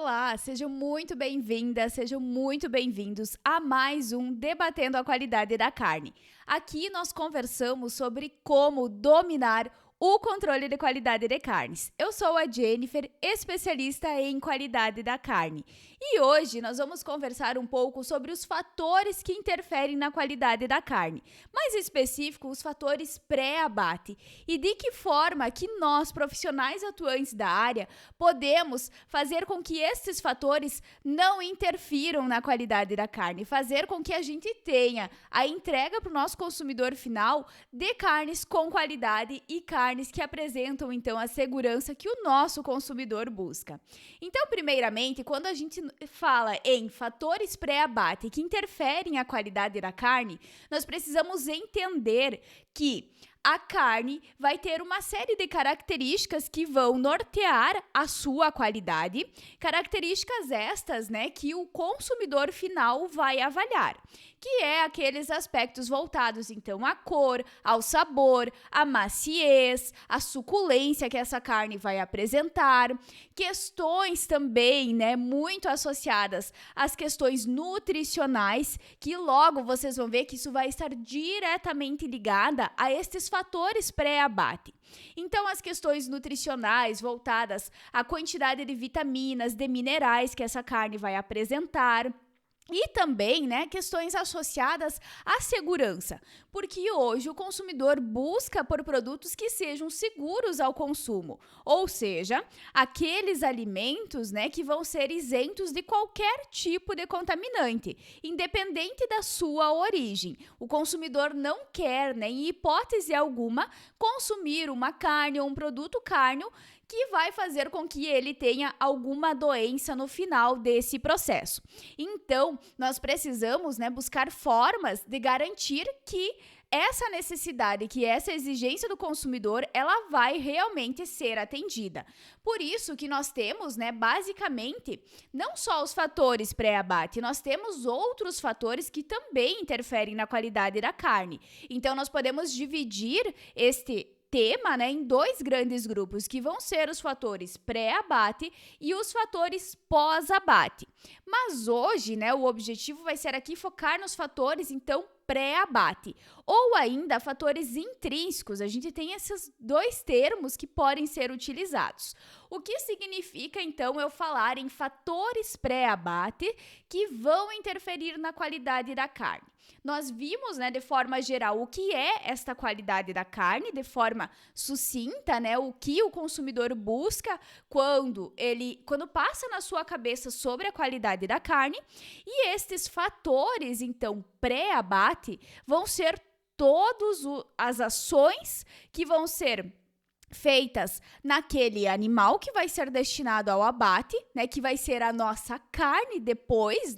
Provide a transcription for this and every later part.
Olá, sejam muito bem-vindas, sejam muito bem-vindos a mais um Debatendo a Qualidade da Carne. Aqui nós conversamos sobre como dominar o controle de qualidade de carnes. Eu sou a Jennifer, especialista em qualidade da carne. E hoje nós vamos conversar um pouco sobre os fatores que interferem na qualidade da carne. Mais específico, os fatores pré-abate. E de que forma que nós, profissionais atuantes da área, podemos fazer com que esses fatores não interfiram na qualidade da carne. Fazer com que a gente tenha a entrega para o nosso consumidor final de carnes com qualidade e carnes que apresentam, então, a segurança que o nosso consumidor busca. Então, primeiramente, quando a gente fala em fatores pré-abate que interferem na qualidade da carne, nós precisamos entender que a carne vai ter uma série de características que vão nortear a sua qualidade, características estas, que o consumidor final vai avaliar, que é aqueles aspectos voltados, então, à cor, ao sabor, à maciez, à suculência que essa carne vai apresentar, questões também, muito associadas às questões nutricionais, que logo vocês vão ver que isso vai estar diretamente ligada a estes fatores pré-abate. Então, as questões nutricionais voltadas à quantidade de vitaminas, de minerais que essa carne vai apresentar. E também, questões associadas à segurança, porque hoje o consumidor busca por produtos que sejam seguros ao consumo, ou seja, aqueles alimentos, que vão ser isentos de qualquer tipo de contaminante, independente da sua origem. O consumidor não quer, em hipótese alguma, consumir uma carne ou um produto cárneo que vai fazer com que ele tenha alguma doença no final desse processo. Então, nós precisamos, buscar formas de garantir que essa necessidade, que essa exigência do consumidor, ela vai realmente ser atendida. Por isso que nós temos, basicamente, não só os fatores pré-abate, nós temos outros fatores que também interferem na qualidade da carne. Então, nós podemos dividir este tema, em dois grandes grupos, que vão ser os fatores pré-abate e os fatores pós-abate. Mas hoje, o objetivo vai ser aqui focar nos fatores, então, pré-abate, ou ainda fatores intrínsecos. A gente tem esses dois termos que podem ser utilizados. O que significa, então, eu falar em fatores pré-abate que vão interferir na qualidade da carne? Nós vimos, de forma geral, o que é esta qualidade da carne, de forma sucinta, o que o consumidor busca quando passa na sua cabeça sobre a qualidade da carne, e estes fatores, então, pré-abate, vão ser todas as ações que vão ser feitas naquele animal que vai ser destinado ao abate, que vai ser a nossa carne depois,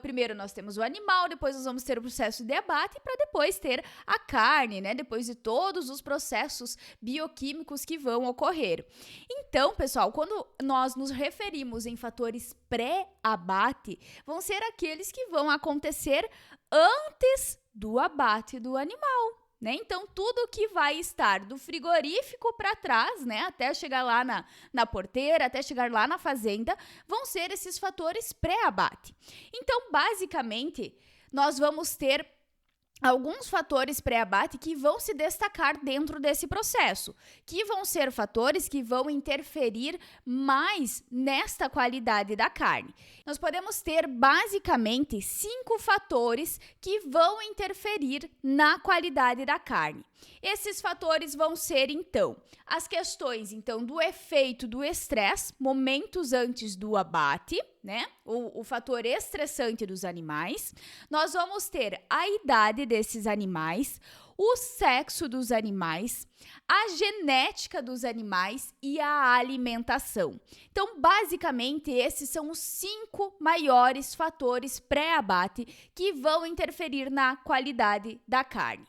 primeiro nós temos o animal, depois nós vamos ter o processo de abate para depois ter a carne, depois de todos os processos bioquímicos que vão ocorrer. Então, pessoal, quando nós nos referimos em fatores pré-abate, vão ser aqueles que vão acontecer antes do abate do animal. Então, tudo que vai estar do frigorífico para trás, até chegar lá na porteira, até chegar lá na fazenda, vão ser esses fatores pré-abate. Então, basicamente, nós vamos ter alguns fatores pré-abate que vão se destacar dentro desse processo, que vão ser fatores que vão interferir mais nesta qualidade da carne. Nós podemos ter basicamente 5 fatores que vão interferir na qualidade da carne. Esses fatores vão ser, então, as questões, do efeito do estresse, momentos antes do abate, o fator estressante dos animais. Nós vamos ter a idade desses animais, o sexo dos animais, a genética dos animais e a alimentação. Então, basicamente, esses são os 5 maiores fatores pré-abate que vão interferir na qualidade da carne.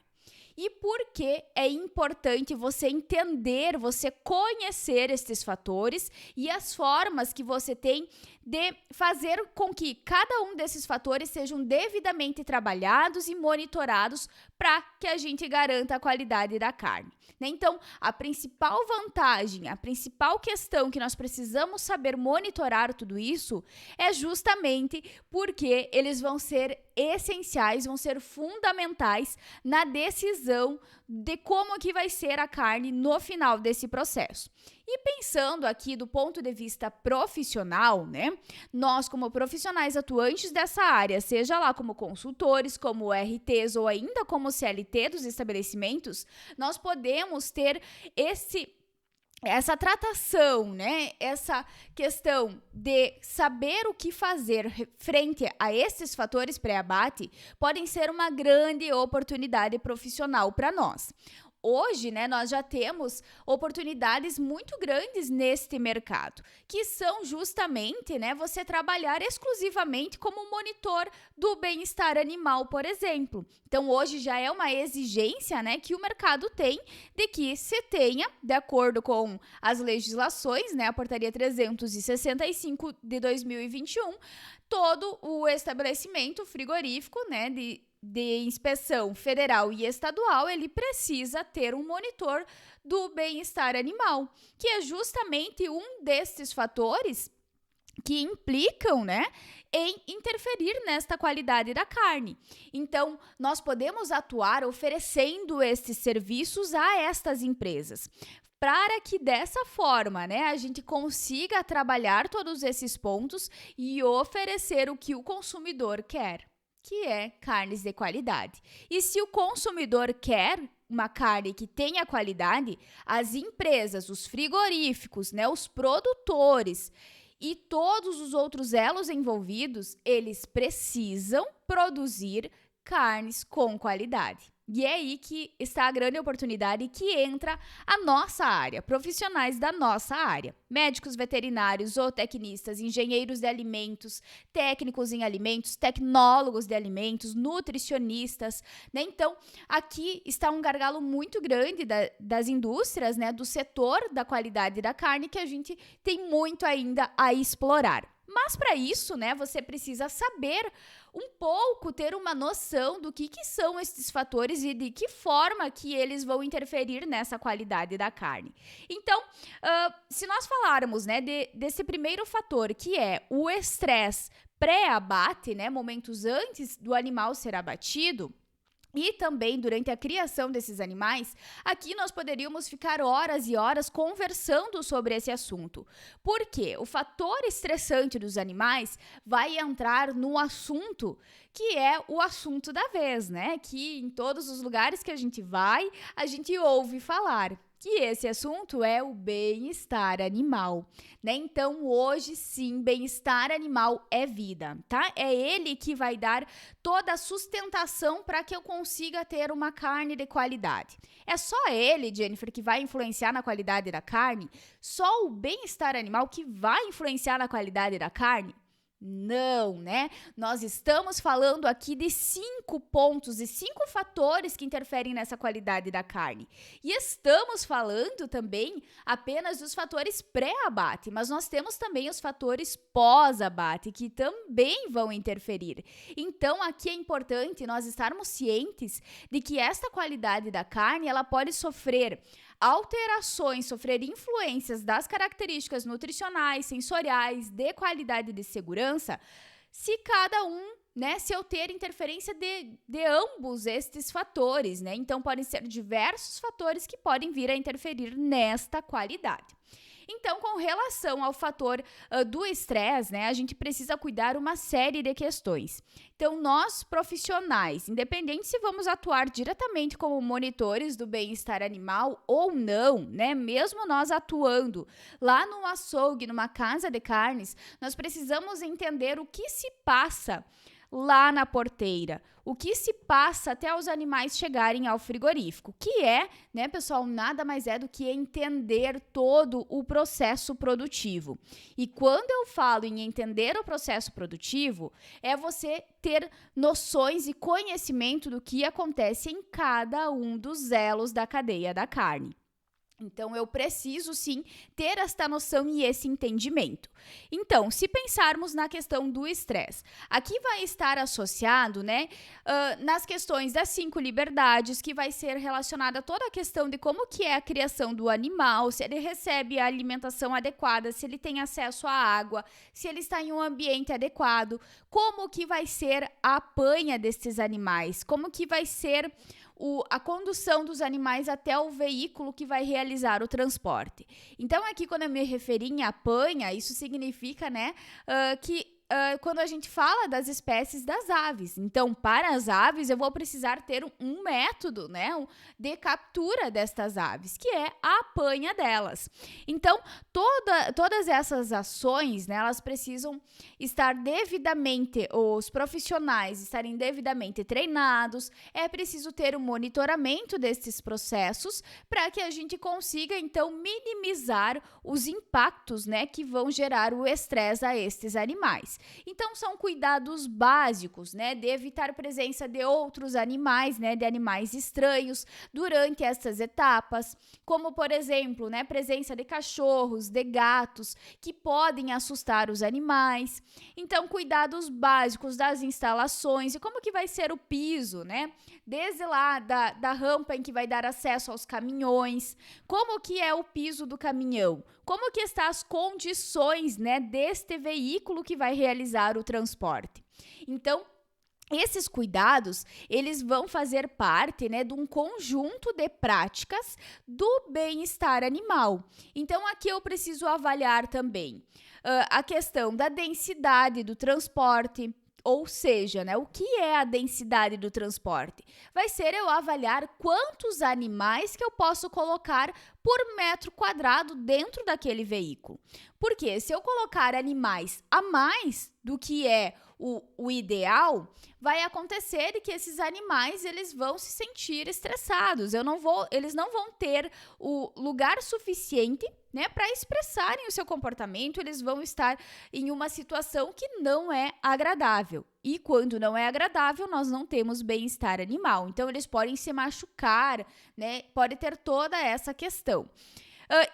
E por que é importante você entender, você conhecer estes fatores e as formas que você tem de fazer com que cada um desses fatores sejam devidamente trabalhados e monitorados para que a gente garanta a qualidade da carne, né? Então, a principal vantagem, a principal questão que nós precisamos saber monitorar tudo isso é justamente porque eles vão ser essenciais, vão ser fundamentais na decisão de como que vai ser a carne no final desse processo. E pensando aqui do ponto de vista profissional, né? Nós, como profissionais atuantes dessa área, seja lá como consultores, como RTs ou ainda como CLT dos estabelecimentos, nós podemos ter essa tratação, né? Essa questão de saber o que fazer frente a esses fatores pré-abate podem ser uma grande oportunidade profissional para nós. Hoje, né, nós já temos oportunidades muito grandes neste mercado, que são justamente, né, você trabalhar exclusivamente como monitor do bem-estar animal, por exemplo. Então, hoje já é uma exigência, né, que o mercado tem de que se tenha, de acordo com as legislações, né, a Portaria 365 de 2021, todo o estabelecimento frigorífico, né, de inspeção federal e estadual, ele precisa ter um monitor do bem-estar animal, que é justamente um desses fatores que implicam, né, em interferir nesta qualidade da carne. Então, nós podemos atuar oferecendo estes serviços a estas empresas, para que dessa forma, né, a gente consiga trabalhar todos esses pontos e oferecer o que o consumidor quer, que é carnes de qualidade. E se o consumidor quer uma carne que tenha qualidade, as empresas, os frigoríficos, né, os produtores e todos os outros elos envolvidos, eles precisam produzir carnes com qualidade. E é aí que está a grande oportunidade que entra a nossa área, profissionais da nossa área. Médicos veterinários, zootecnistas, engenheiros de alimentos, técnicos em alimentos, tecnólogos de alimentos, nutricionistas, né? Então, aqui está um gargalo muito grande das indústrias, né? Do setor da qualidade da carne que a gente tem muito ainda a explorar. Mas para isso, né, você precisa saber um pouco, ter uma noção do que são esses fatores e de que forma que eles vão interferir nessa qualidade da carne. Então, se nós falarmos, né, desse primeiro fator, que é o estresse pré-abate, né, momentos antes do animal ser abatido, e também durante a criação desses animais, aqui nós poderíamos ficar horas e horas conversando sobre esse assunto. Porque o fator estressante dos animais vai entrar no assunto que é o assunto da vez, né? Que em todos os lugares que a gente vai, a gente ouve falar. Que esse assunto é o bem-estar animal, né? Então, hoje sim, bem-estar animal é vida, tá? É ele que vai dar toda a sustentação para que eu consiga ter uma carne de qualidade. É só ele, Jennifer, que vai influenciar na qualidade da carne? Só o bem-estar animal que vai influenciar na qualidade da carne? Não, né? Nós estamos falando aqui de 5 pontos e 5 fatores que interferem nessa qualidade da carne. E estamos falando também apenas dos fatores pré-abate, mas nós temos também os fatores pós-abate, que também vão interferir. Então, aqui é importante nós estarmos cientes de que esta qualidade da carne, ela pode sofrer alterações, sofrer influências das características nutricionais, sensoriais, de qualidade e de segurança, se cada um, né, se eu ter interferência de ambos estes fatores, né? Então, podem ser diversos fatores que podem vir a interferir nesta qualidade. Então, com relação ao fator do estresse, né, a gente precisa cuidar uma série de questões. Então, nós profissionais, independente se vamos atuar diretamente como monitores do bem-estar animal ou não, né, mesmo nós atuando lá no açougue, numa casa de carnes, nós precisamos entender o que se passa lá na porteira, o que se passa até os animais chegarem ao frigorífico, que é, né, pessoal, nada mais é do que entender todo o processo produtivo. E quando eu falo em entender o processo produtivo, é você ter noções e conhecimento do que acontece em cada um dos elos da cadeia da carne. Então, eu preciso, sim, ter esta noção e esse entendimento. Então, se pensarmos na questão do estresse, aqui vai estar associado, né, nas questões das 5 liberdades, que vai ser relacionada a toda a questão de como que é a criação do animal, se ele recebe a alimentação adequada, se ele tem acesso à água, se ele está em um ambiente adequado, como que vai ser a apanha destes animais, como que vai ser a condução dos animais até o veículo que vai realizar o transporte. Então, aqui, quando eu me referi em apanha, isso significa, né, que quando a gente fala das espécies das aves. Então, para as aves, eu vou precisar ter um método, né, de captura destas aves, que é a apanha delas. Então, todas essas ações, né, elas precisam estar devidamente, os profissionais estarem devidamente treinados, é preciso ter um monitoramento desses processos para que a gente consiga, então, minimizar os impactos, né, que vão gerar o estresse a estes animais. Então, são cuidados básicos, né, de evitar a presença de outros animais, né, de animais estranhos durante essas etapas, como, por exemplo, né, presença de cachorros, de gatos, que podem assustar os animais. Então, cuidados básicos das instalações e como que vai ser o piso, né, desde lá da rampa em que vai dar acesso aos caminhões, como que é o piso do caminhão, como que estão as condições, né, deste veículo que vai realizar o transporte. Então, esses cuidados, eles vão fazer parte, né, de um conjunto de práticas do bem-estar animal. Então, aqui eu preciso avaliar também a questão da densidade do transporte. Ou seja, né, o que é a densidade do transporte? Vai ser eu avaliar quantos animais que eu posso colocar por metro quadrado dentro daquele veículo. Porque se eu colocar animais a mais do que é o ideal, vai acontecer que esses animais eles vão se sentir estressados. Eles não vão ter o lugar suficiente, né, para expressarem o seu comportamento, eles vão estar em uma situação que não é agradável. E quando não é agradável, nós não temos bem-estar animal. Então, eles podem se machucar, né, pode ter toda essa questão.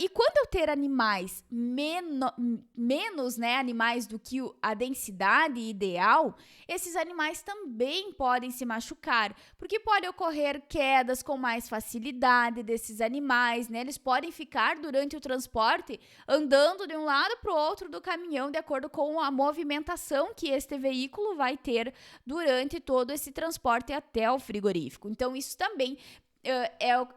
E quando eu ter animais menos, né, animais do que a densidade ideal, esses animais também podem se machucar, porque pode ocorrer quedas com mais facilidade desses animais, né? Eles podem ficar durante o transporte andando de um lado para o outro do caminhão de acordo com a movimentação que este veículo vai ter durante todo esse transporte até o frigorífico. Então, isso também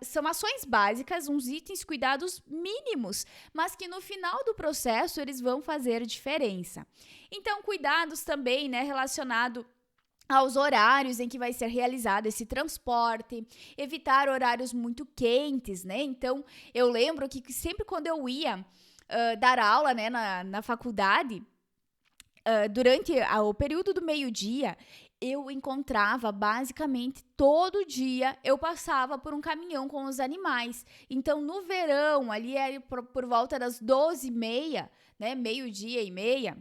são ações básicas, uns itens, cuidados mínimos, mas que no final do processo eles vão fazer diferença. Então, cuidados também, né, relacionado aos horários em que vai ser realizado esse transporte, evitar horários muito quentes, né? Então, eu lembro que sempre quando eu ia dar aula, né, na faculdade, durante o período do meio-dia, eu encontrava basicamente todo dia, eu passava por um caminhão com os animais. Então, no verão, ali era por volta das 12h30, né, meio-dia e meia,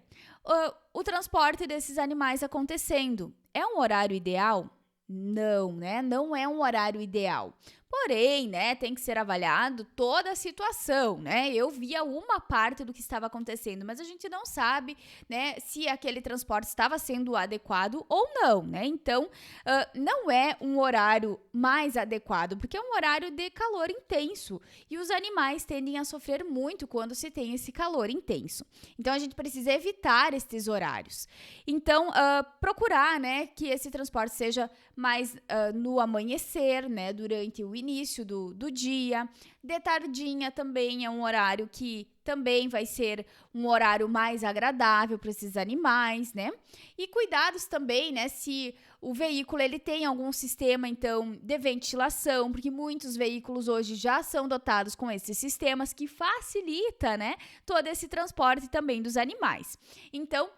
o transporte desses animais acontecendo. É um horário ideal? Não, né? Não é um horário ideal. Porém, né, tem que ser avaliado toda a situação, né? Eu via uma parte do que estava acontecendo, mas a gente não sabe, né, se aquele transporte estava sendo adequado ou não, né? Então, não é um horário mais adequado, porque é um horário de calor intenso e os animais tendem a sofrer muito quando se tem esse calor intenso. Então, a gente precisa evitar estes horários. Então, procurar, né, que esse transporte seja mais no amanhecer, né, durante o início do dia. De tardinha também é um horário que também vai ser um horário mais agradável para esses animais, né? E cuidados também, né, se o veículo ele tem algum sistema, então, de ventilação, porque muitos veículos hoje já são dotados com esses sistemas que facilita, né, todo esse transporte também dos animais. Então,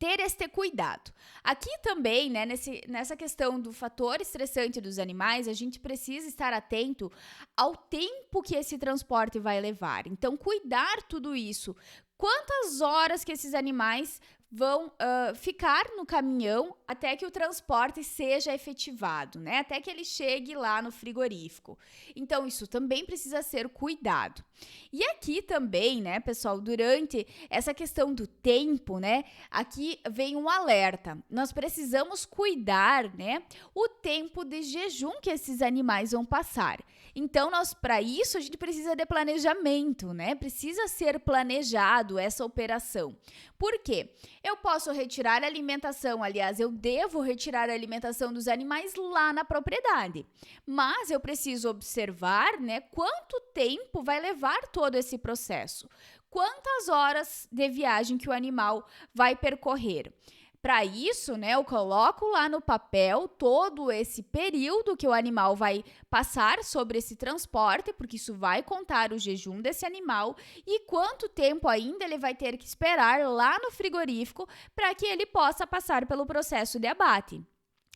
ter este cuidado. Aqui também, né, nessa questão do fator estressante dos animais, a gente precisa estar atento ao tempo que esse transporte vai levar. Então, cuidar tudo isso. Quantas horas que esses animais vão ficar no caminhão até que o transporte seja efetivado, né? Até que ele chegue lá no frigorífico. Então, isso também precisa ser cuidado. E aqui também, né, pessoal, durante essa questão do tempo, né, aqui vem um alerta. Nós precisamos cuidar, né, o tempo de jejum que esses animais vão passar. Então, para isso, a gente precisa de planejamento, né? Precisa ser planejado essa operação. Por quê? Eu posso retirar a alimentação, aliás, eu devo retirar a alimentação dos animais lá na propriedade. Mas eu preciso observar, né, quanto tempo vai levar todo esse processo. Quantas horas de viagem que o animal vai percorrer. Para isso, né, eu coloco lá no papel todo esse período que o animal vai passar sobre esse transporte, porque isso vai contar o jejum desse animal e quanto tempo ainda ele vai ter que esperar lá no frigorífico para que ele possa passar pelo processo de abate.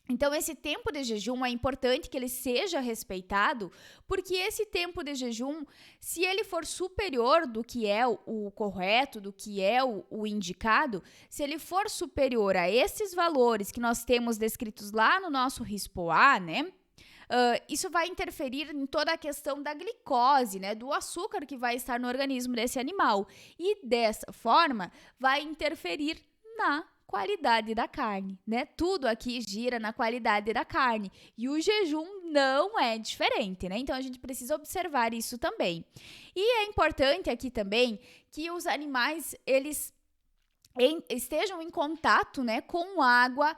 Então, esse tempo de jejum é importante que ele seja respeitado, porque esse tempo de jejum, se ele for superior do que é o correto, do que é o indicado, se ele for superior a esses valores que nós temos descritos lá no nosso RISPOA, né? Isso vai interferir em toda a questão da glicose, né, do açúcar que vai estar no organismo desse animal. E dessa forma, vai interferir na qualidade da carne, né? Tudo aqui gira na qualidade da carne e o jejum não é diferente, né? Então a gente precisa observar isso também. E é importante aqui também que os animais eles estejam em contato, né, com água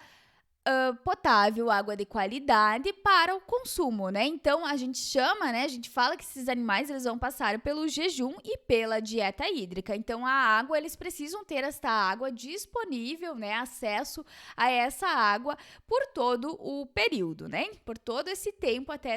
potável, água de qualidade para o consumo, né? Então, a gente chama, né? A gente fala que esses animais, eles vão passar pelo jejum e pela dieta hídrica. Então, a água, eles precisam ter esta água disponível, né? Acesso a essa água por todo o período, né? Por todo esse tempo até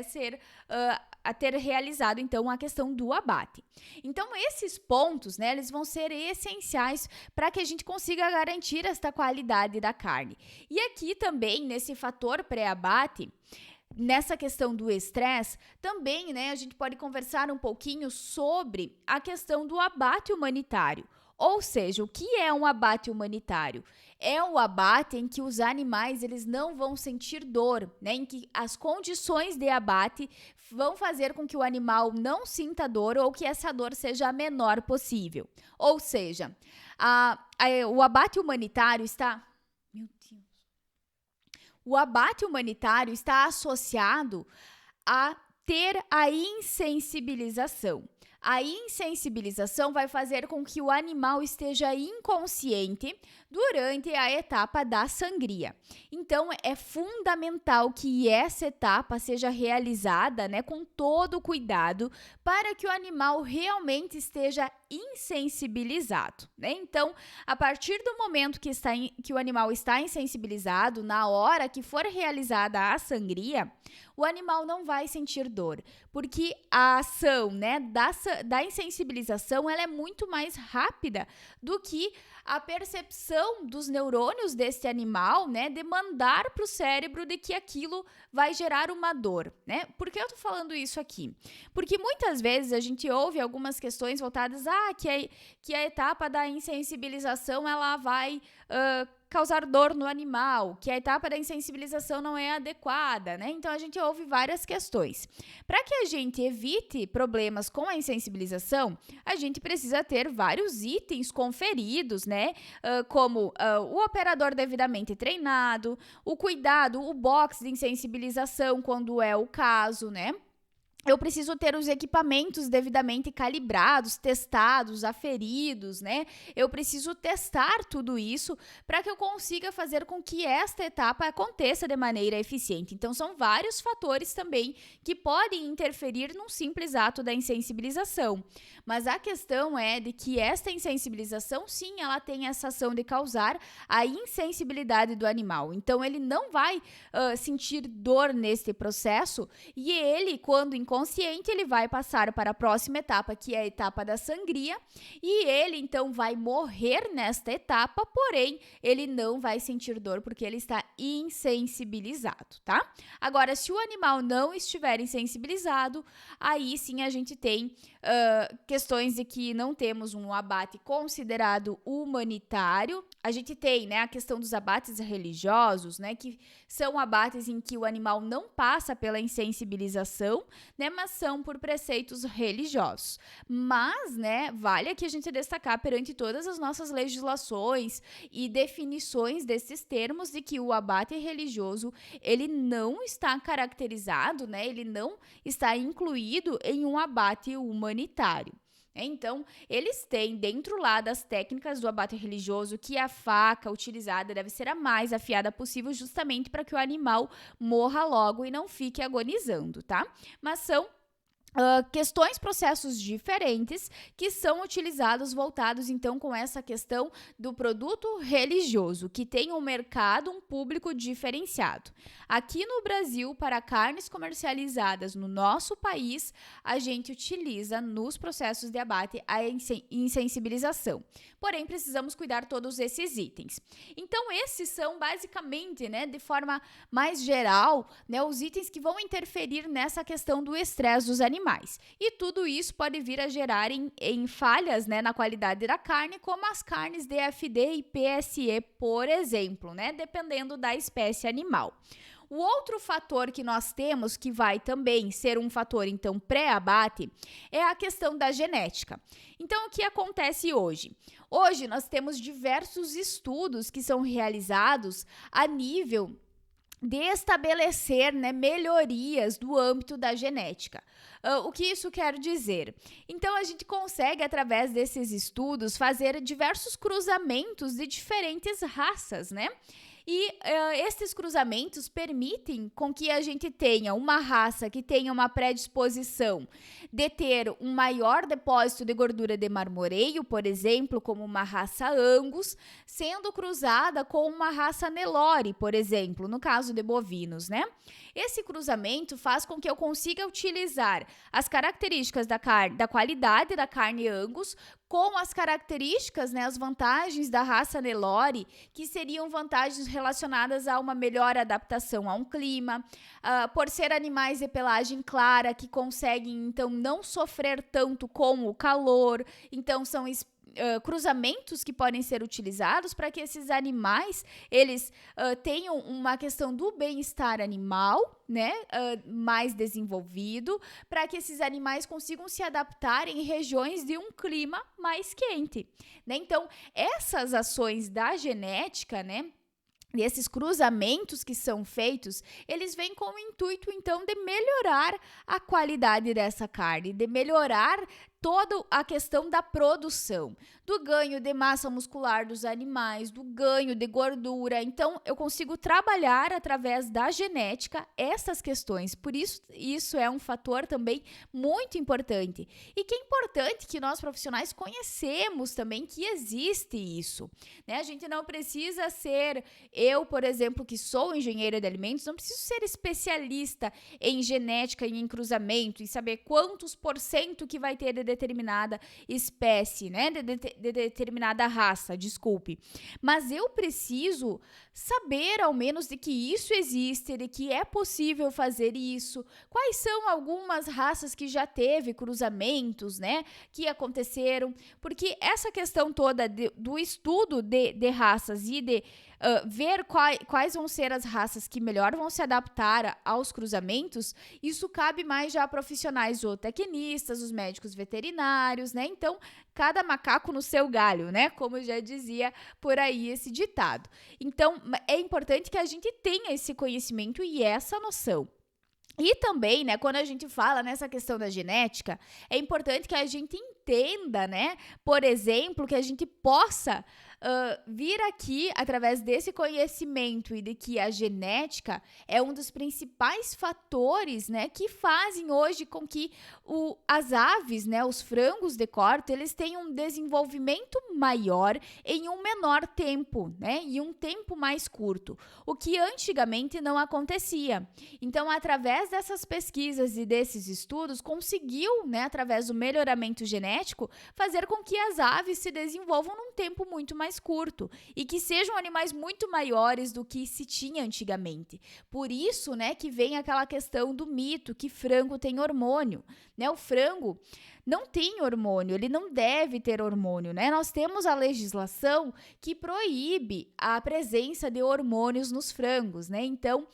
a ter realizado, então, a questão do abate. Então, esses pontos, né? Eles vão ser essenciais para que a gente consiga garantir esta qualidade da carne. E aqui também, nesse fator pré-abate, nessa questão do estresse, também, né, a gente pode conversar um pouquinho sobre a questão do abate humanitário. Ou seja, o que é um abate humanitário? É um abate em que os animais eles não vão sentir dor, né? Em que as condições de abate vão fazer com que o animal não sinta dor ou que essa dor seja a menor possível. Ou seja, o abate humanitário está... Meu Deus. O abate humanitário está associado a ter a insensibilização. A insensibilização vai fazer com que o animal esteja inconsciente durante a etapa da sangria. Então, é fundamental que essa etapa seja realizada, né, com todo o cuidado para que o animal realmente esteja insensibilizado, né? Então, a partir do momento que o animal está insensibilizado, na hora que for realizada a sangria, o animal não vai sentir dor, porque a ação, né, da insensibilização ela é muito mais rápida do que a percepção dos neurônios desse animal, né, de mandar para o cérebro de que aquilo vai gerar uma dor, né? Por que eu tô falando isso aqui? Porque muitas vezes a gente ouve algumas questões voltadas que a etapa da insensibilização ela vai causar dor no animal, que a etapa da insensibilização não é adequada, né? Então, a gente ouve várias questões. Para que a gente evite problemas com a insensibilização, a gente precisa ter vários itens conferidos, né? Como o operador devidamente treinado, o cuidado, o box de insensibilização, quando é o caso, né? Eu preciso ter os equipamentos devidamente calibrados, testados, aferidos, né? Eu preciso testar tudo isso para que eu consiga fazer com que esta etapa aconteça de maneira eficiente. Então, são vários fatores também que podem interferir num simples ato da insensibilização. Mas a questão é de que esta insensibilização, sim, ela tem essa ação de causar a insensibilidade do animal. Então, ele não vai sentir dor neste processo e ele, quando inconsciente, ele vai passar para a próxima etapa, que é a etapa da sangria, e ele então vai morrer nesta etapa, porém ele não vai sentir dor porque ele está insensibilizado, tá? Agora, se o animal não estiver insensibilizado, aí sim a gente tem questões de que não temos um abate considerado humanitário. A gente tem, né, a questão dos abates religiosos, né, que são abates em que o animal não passa pela insensibilização, né, mas são por preceitos religiosos. Mas, né, vale aqui a gente destacar perante todas as nossas legislações e definições desses termos de que o abate religioso, ele não está caracterizado, né, ele não está incluído em um abate humanitário. Então, eles têm dentro lá das técnicas do abate religioso que a faca utilizada deve ser a mais afiada possível, justamente para que o animal morra logo e não fique agonizando, tá? Mas são questões, processos diferentes que são utilizados, voltados então com essa questão do produto religioso, que tem um mercado, um público diferenciado. Aqui no Brasil, para carnes comercializadas no nosso país, a gente utiliza nos processos de abate a insensibilização. Porém, precisamos cuidar todos esses itens. Então, esses são basicamente, né, de forma mais geral, né, os itens que vão interferir nessa questão do estresse dos animais. E tudo isso pode vir a gerar em falhas, né, na qualidade da carne, como as carnes DFD e PSE, por exemplo, né, dependendo da espécie animal. O outro fator que nós temos, que vai também ser um fator, então, pré-abate, é a questão da genética. Então, o que acontece hoje? Hoje, nós temos diversos estudos que são realizados a nível de estabelecer, né, melhorias do âmbito da genética. O que isso quer dizer? Então, a gente consegue, através desses estudos, fazer diversos cruzamentos de diferentes raças, né? E esses cruzamentos permitem com que a gente tenha uma raça que tenha uma predisposição de ter um maior depósito de gordura de marmoreio, por exemplo, como uma raça Angus, sendo cruzada com uma raça Nelore, por exemplo, no caso de bovinos, né? Esse cruzamento faz com que eu consiga utilizar as características da qualidade da carne Angus com as características, né, as vantagens da raça Nelore, que seriam vantagens relacionadas a uma melhor adaptação a um clima, por ser animais de pelagem clara, que conseguem, então, não sofrer tanto com o calor. Então, são cruzamentos que podem ser utilizados para que esses animais, eles tenham uma questão do bem-estar animal, né, mais desenvolvido, para que esses animais consigam se adaptar em regiões de um clima mais quente, né? Então, essas ações da genética, né, e esses cruzamentos que são feitos, eles vêm com o intuito, então, de melhorar a qualidade dessa carne, de melhorar toda a questão da produção, do ganho de massa muscular dos animais, do ganho de gordura. Então, eu consigo trabalhar através da genética essas questões. Por isso, isso é um fator também muito importante. E que é importante que nós profissionais conhecemos também que existe isso, né? A gente não precisa ser, eu, por exemplo, que sou engenheira de alimentos, não preciso ser especialista em genética e em cruzamento e saber quantos % que vai ter de determinada espécie, né, de determinada raça, desculpe. Mas eu preciso saber, ao menos, de que isso existe, de que é possível fazer isso, quais são algumas raças que já teve cruzamentos, né, que aconteceram, porque essa questão toda do estudo de raças e de ver quais vão ser as raças que melhor vão se adaptar aos cruzamentos, isso cabe mais já a profissionais zootecnistas, os médicos veterinários, né? Então, cada macaco no seu galho, né? Como já dizia por aí esse ditado. Então, é importante que a gente tenha esse conhecimento e essa noção. E também, né, quando a gente fala nessa questão da genética, é importante que a gente entenda, né, por exemplo, que a gente possa vir aqui, através desse conhecimento e de que a genética é um dos principais fatores, né, que fazem hoje com que as aves, né, os frangos de corte, eles tenham um desenvolvimento maior em um menor tempo, né, e um tempo mais curto, o que antigamente não acontecia. Então, através dessas pesquisas e desses estudos, conseguiu, né, através do melhoramento genético, fazer com que as aves se desenvolvam num tempo muito mais curto e que sejam animais muito maiores do que se tinha antigamente. Por isso, né, que vem aquela questão do mito que frango tem hormônio, né? O frango não tem hormônio, ele não deve ter hormônio, né? Nós temos a legislação que proíbe a presença de hormônios nos frangos, né? Então,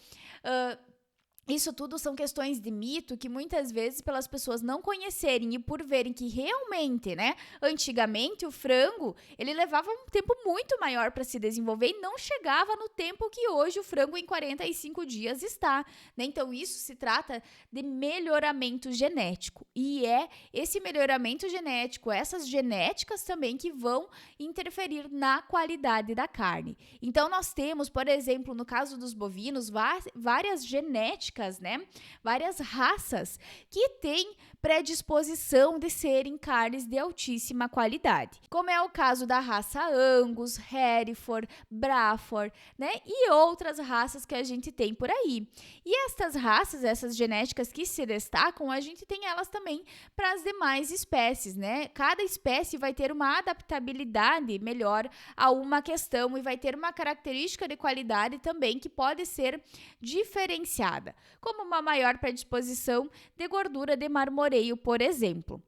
isso tudo são questões de mito que muitas vezes pelas pessoas não conhecerem e por verem que realmente, né, antigamente o frango, ele levava um tempo muito maior para se desenvolver e não chegava no tempo que hoje o frango em 45 dias está, né? Então isso se trata de melhoramento genético e é esse melhoramento genético, essas genéticas também que vão interferir na qualidade da carne. Então nós temos, por exemplo, no caso dos bovinos, várias genéticas, né? Várias raças que têm predisposição de serem carnes de altíssima qualidade, como é o caso da raça Angus, Hereford, Braford, né? E outras raças que a gente tem por aí. E estas raças, essas genéticas que se destacam, a gente tem elas também para as demais espécies, né? Cada espécie vai ter uma adaptabilidade melhor a uma questão e vai ter uma característica de qualidade também que pode ser diferenciada, como uma maior predisposição de gordura de marmoreio, por exemplo.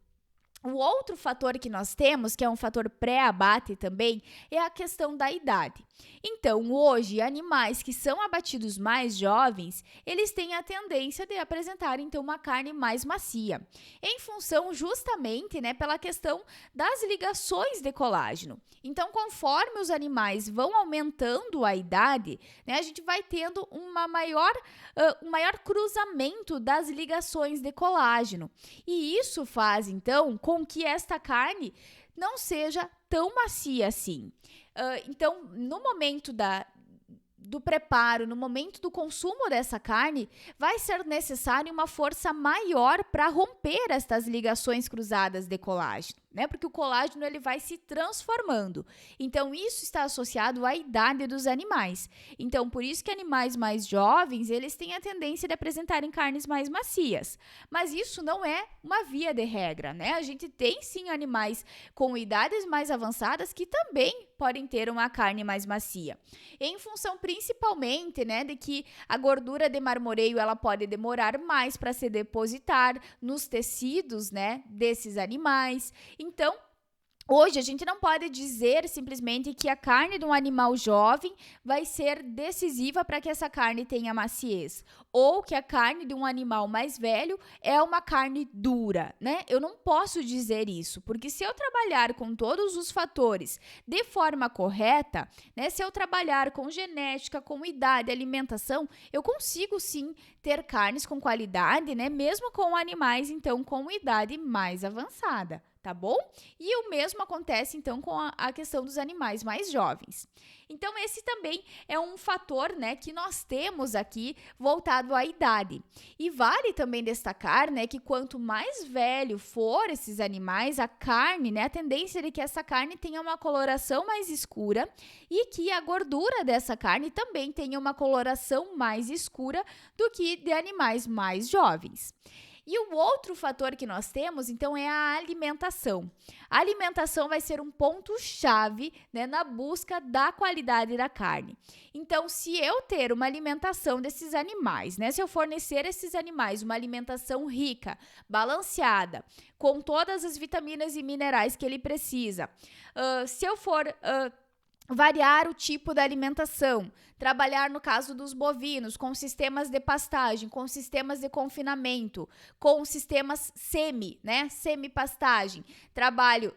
O outro fator que nós temos, que é um fator pré-abate também, é a questão da idade. Então, hoje, animais que são abatidos mais jovens, eles têm a tendência de apresentar, então, uma carne mais macia, em função justamente, né, pela questão das ligações de colágeno. Então, conforme os animais vão aumentando a idade, né, a gente vai tendo um maior cruzamento das ligações de colágeno. E isso faz, então, com que esta carne não seja tão macia assim. Então, no momento do preparo, no momento do consumo dessa carne, vai ser necessária uma força maior para romper estas ligações cruzadas de colágeno, né? Porque o colágeno ele vai se transformando. Então, isso está associado à idade dos animais. Então, por isso que animais mais jovens, eles têm a tendência de apresentarem carnes mais macias. Mas isso não é uma via de regra, né? A gente tem sim animais com idades mais avançadas que também podem ter uma carne mais macia. Em função principalmente, né, de que a gordura de marmoreio ela pode demorar mais para se depositar nos tecidos, né, desses animais. Então, hoje, a gente não pode dizer simplesmente que a carne de um animal jovem vai ser decisiva para que essa carne tenha maciez, ou que a carne de um animal mais velho é uma carne dura, né? Eu não posso dizer isso, porque se eu trabalhar com todos os fatores de forma correta, né? Se eu trabalhar com genética, com idade, alimentação, eu consigo sim ter carnes com qualidade, né? Mesmo com animais, então, com idade mais avançada. Tá bom? E o mesmo acontece, então, com a questão dos animais mais jovens. Então, esse também é um fator, né, que nós temos aqui voltado à idade. E vale também destacar, né, que quanto mais velho for esses animais, a carne, né, a tendência é que essa carne tenha uma coloração mais escura e que a gordura dessa carne também tenha uma coloração mais escura do que de animais mais jovens. E o outro fator que nós temos, então, é a alimentação. A alimentação vai ser um ponto-chave, né, na busca da qualidade da carne. Então, se eu ter uma alimentação desses animais, né, se eu fornecer a esses animais uma alimentação rica, balanceada, com todas as vitaminas e minerais que ele precisa, se eu for variar o tipo da alimentação, trabalhar no caso dos bovinos com sistemas de pastagem, com sistemas de confinamento, com sistemas semi-pastagem, trabalho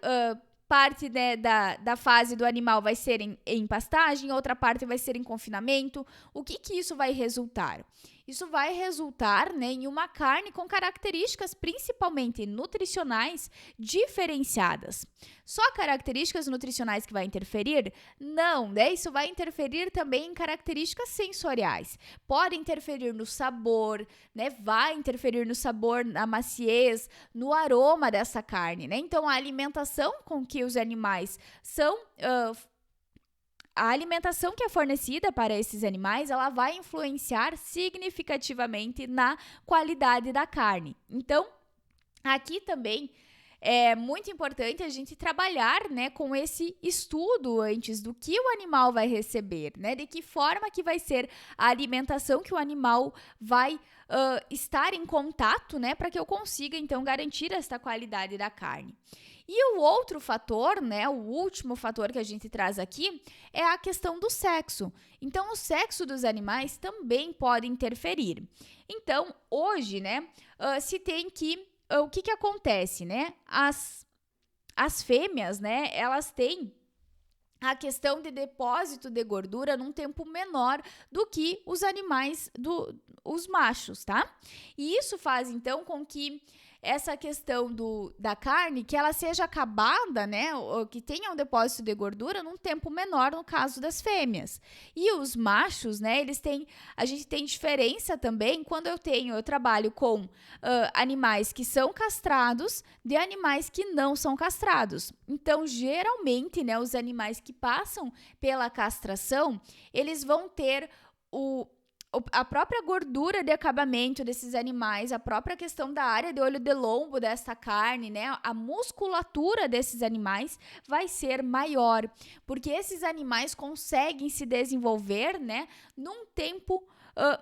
parte, né, da fase do animal vai ser em pastagem, outra parte vai ser em confinamento. O que isso vai resultar? Isso vai resultar, né, em uma carne com características principalmente nutricionais diferenciadas. Só características nutricionais que vai interferir? Não, né? Isso vai interferir também em características sensoriais. Pode interferir no sabor, né? Vai interferir no sabor, na maciez, no aroma dessa carne, né? Então, a alimentação com que os animais são a alimentação que é fornecida para esses animais, ela vai influenciar significativamente na qualidade da carne. Então, aqui também é muito importante a gente trabalhar, né, com esse estudo antes do que o animal vai receber, né, de que forma que vai ser a alimentação que o animal vai estar em contato, né, para que eu consiga, então, garantir esta qualidade da carne. E o outro fator, né, o último fator que a gente traz aqui é a questão do sexo. Então, o sexo dos animais também pode interferir. Então, hoje, né, se tem que o que acontece, né? As fêmeas, né, elas têm a questão de depósito de gordura num tempo menor do que os animais, os machos, tá? E isso faz, então, com que essa questão da carne, que ela seja acabada, né, ou que tenha um depósito de gordura num tempo menor no caso das fêmeas. E os machos, né, a gente tem diferença também quando eu trabalho com animais que são castrados de animais que não são castrados. Então, geralmente, né, os animais que passam pela castração, eles vão ter a própria gordura de acabamento desses animais, a própria questão da área de olho de lombo dessa carne, né? A musculatura desses animais vai ser maior, porque esses animais conseguem se desenvolver, né, num tempo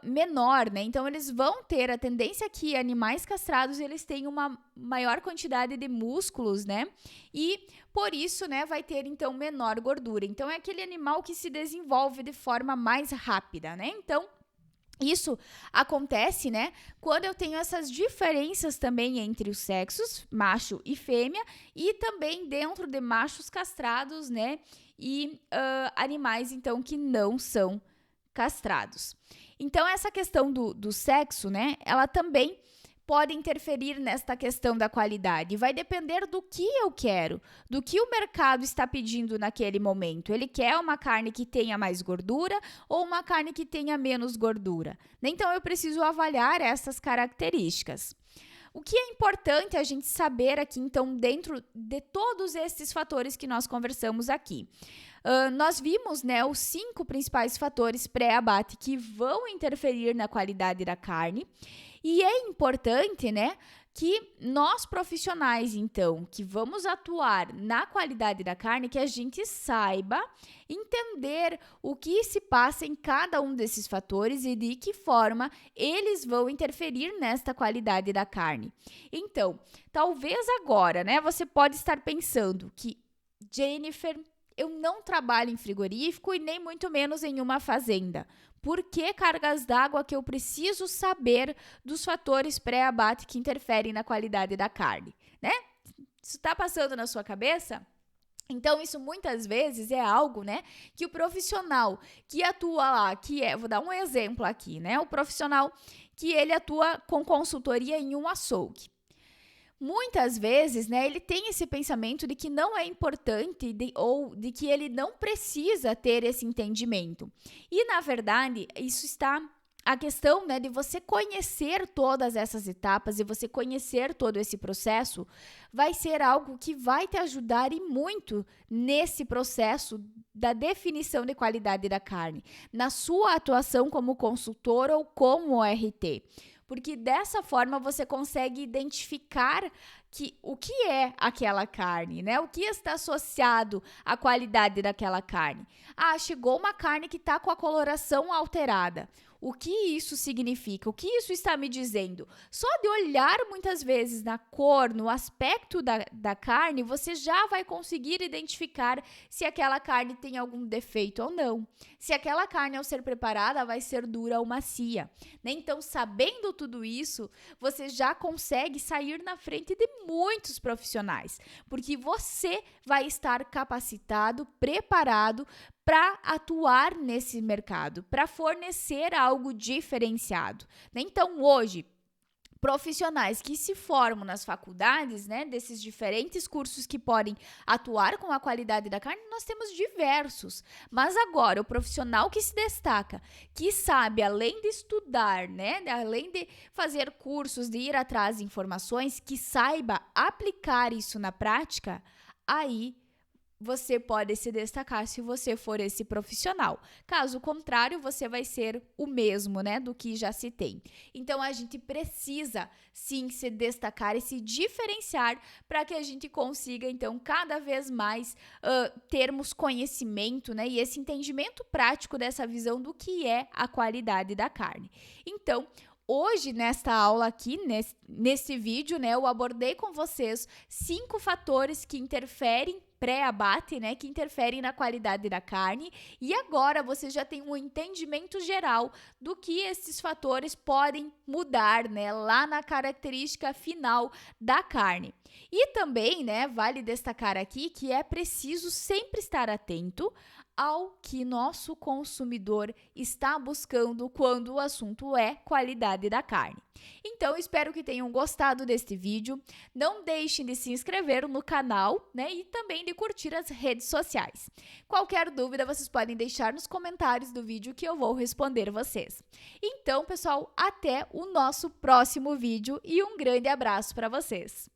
menor, né? Então, eles vão ter a tendência que animais castrados, eles têm uma maior quantidade de músculos, né? E, por isso, né, vai ter, então, menor gordura. Então, é aquele animal que se desenvolve de forma mais rápida, né? Então, isso acontece, né, quando eu tenho essas diferenças também entre os sexos, macho e fêmea, e também dentro de machos castrados, né, e animais, então, que não são castrados. Então, essa questão do sexo, né, ela também pode interferir nesta questão da qualidade. Vai depender do que eu quero, do que o mercado está pedindo naquele momento. Ele quer uma carne que tenha mais gordura ou uma carne que tenha menos gordura. Então, eu preciso avaliar essas características. O que é importante a gente saber aqui, então, dentro de todos esses fatores que nós conversamos aqui? Nós vimos, né, os 5 principais fatores pré-abate que vão interferir na qualidade da carne. E é importante, né, que nós profissionais, então, que vamos atuar na qualidade da carne, que a gente saiba entender o que se passa em cada um desses fatores e de que forma eles vão interferir nesta qualidade da carne. Então, talvez agora, né, você pode estar pensando que, Jennifer, eu não trabalho em frigorífico e nem muito menos em uma fazenda. Por que cargas d'água que eu preciso saber dos fatores pré-abate que interferem na qualidade da carne, né? Isso está passando na sua cabeça? Então, isso muitas vezes é algo, né, que o profissional que atua lá, vou dar um exemplo aqui, né? O profissional que ele atua com consultoria em um açougue. Muitas vezes, né, ele tem esse pensamento de que não é importante ou de que ele não precisa ter esse entendimento. E, na verdade, isso está a questão, né, de você conhecer todas essas etapas e você conhecer todo esse processo vai ser algo que vai te ajudar e muito nesse processo da definição de qualidade da carne, na sua atuação como consultor ou como ORT. Porque dessa forma você consegue identificar o que é aquela carne, né? O que está associado à qualidade daquela carne. Ah, chegou uma carne que está com a coloração alterada. O que isso significa? O que isso está me dizendo? Só de olhar muitas vezes na cor, no aspecto da carne, você já vai conseguir identificar se aquela carne tem algum defeito ou não. Se aquela carne, ao ser preparada, vai ser dura ou macia. Né? Então, sabendo tudo isso, você já consegue sair na frente de muitos profissionais, porque você vai estar capacitado, preparado para atuar nesse mercado, para fornecer algo diferenciado, né? Então, hoje, profissionais que se formam nas faculdades, né, desses diferentes cursos que podem atuar com a qualidade da carne, nós temos diversos. Mas agora, o profissional que se destaca, que sabe, além de estudar, né, além de fazer cursos, de ir atrás de informações, que saiba aplicar isso na prática, aí você pode se destacar se você for esse profissional. Caso contrário, você vai ser o mesmo, né, do que já se tem. Então, a gente precisa, sim, se destacar e se diferenciar para que a gente consiga, então, cada vez mais termos conhecimento, né, e esse entendimento prático dessa visão do que é a qualidade da carne. Então, hoje, nesta aula aqui, nesse vídeo, né, eu abordei com vocês 5 fatores que interferem pré-abate, né, que interferem na qualidade da carne, e agora você já tem um entendimento geral do que esses fatores podem mudar, né, lá na característica final da carne. E também, né, vale destacar aqui que é preciso sempre estar atento ao que nosso consumidor está buscando quando o assunto é qualidade da carne. Então, espero que tenham gostado deste vídeo. Não deixem de se inscrever no canal, né, e também de curtir as redes sociais. Qualquer dúvida, vocês podem deixar nos comentários do vídeo que eu vou responder vocês. Então, pessoal, até o nosso próximo vídeo e um grande abraço para vocês.